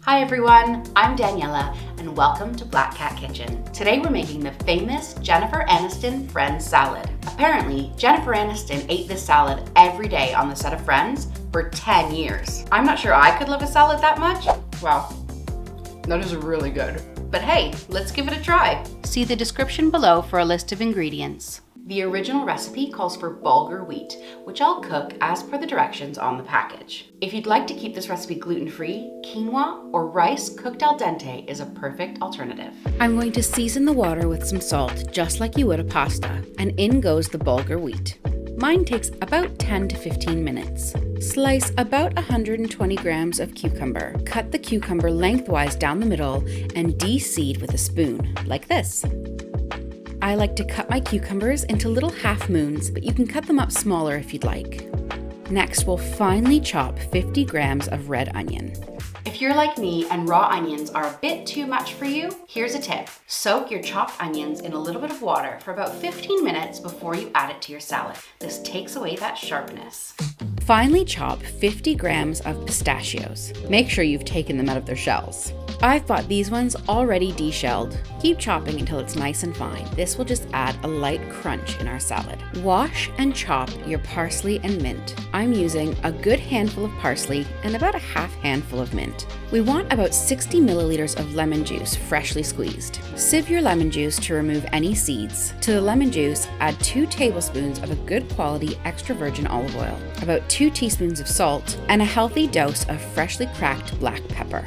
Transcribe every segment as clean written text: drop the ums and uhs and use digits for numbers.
Hi everyone, I'm Daniela and welcome to Black Cat Kitchen. Today we're making the famous Jennifer Aniston Friends salad. Apparently, Jennifer Aniston ate this salad every day on the set of Friends for 10 years. I'm not sure I could love a salad that much. Wow, that is really good. But hey, let's give it a try. See the description below for a list of ingredients. The original recipe calls for Bulgar wheat, which I'll cook as per the directions on the package. If you'd like to keep this recipe gluten-free, quinoa or rice cooked al dente is a perfect alternative. I'm going to season the water with some salt, just like you would a pasta, and in goes the Bulgar wheat. Mine takes about 10 to 15 minutes. Slice about 120 grams of cucumber. Cut the cucumber lengthwise down the middle and de-seed with a spoon, like this. I like to cut my cucumbers into little half moons, but you can cut them up smaller if you'd like. Next, we'll finely chop 50 grams of red onion. If you're like me and raw onions are a bit too much for you, here's a tip. Soak your chopped onions in a little bit of water for about 15 minutes before you add it to your salad. This takes away that sharpness. Finely chop 50 grams of pistachios. Make sure you've taken them out of their shells. I've bought these ones already de-shelled. Keep chopping until it's nice and fine. This will just add a light crunch in our salad. Wash and chop your parsley and mint. I'm using a good handful of parsley and about a half handful of mint. We want about 60 milliliters of lemon juice, freshly squeezed. Sieve your lemon juice to remove any seeds. To the lemon juice, add 2 tablespoons of a good quality extra virgin olive oil, about 2 teaspoons of salt, and a healthy dose of freshly cracked black pepper.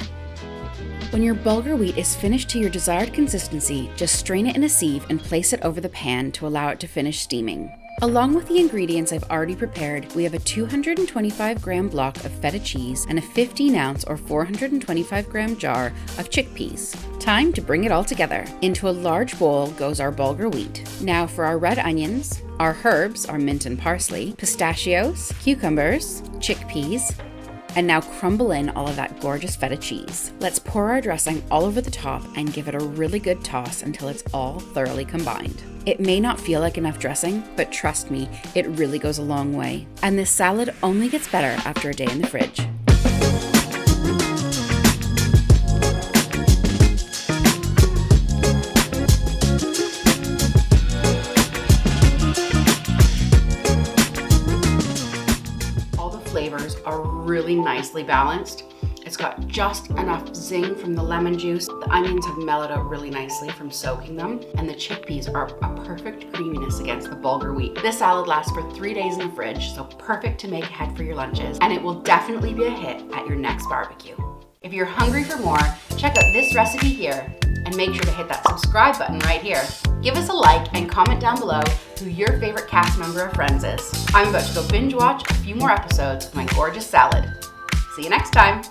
When your Bulgar wheat is finished to your desired consistency, just strain it in a sieve and place it over the pan to allow it to finish steaming. Along with the ingredients I've already prepared, we have a 225 gram block of feta cheese and a 15 ounce or 425 gram jar of chickpeas. Time to bring it all together. Into a large bowl goes our Bulgar wheat. Now for our red onions, our herbs, our mint and parsley, pistachios, cucumbers, chickpeas, and now crumble in all of that gorgeous feta cheese. Let's pour our dressing all over the top and give it a really good toss until it's all thoroughly combined. It may not feel like enough dressing, but trust me, it really goes a long way. And this salad only gets better after a day in the fridge. Flavors are really nicely balanced. It's got just enough zing from the lemon juice. The onions have mellowed out really nicely from soaking them, and the chickpeas are a perfect creaminess against the Bulgar wheat. This salad lasts for 3 days in the fridge, so perfect to make ahead for your lunches, and it will definitely be a hit at your next barbecue. If you're hungry for more, check out this recipe here, and make sure to hit that subscribe button right here. Give us a like and comment down below who your favorite cast member of Friends is. I'm about to go binge watch a few more episodes of my gorgeous salad. See you next time.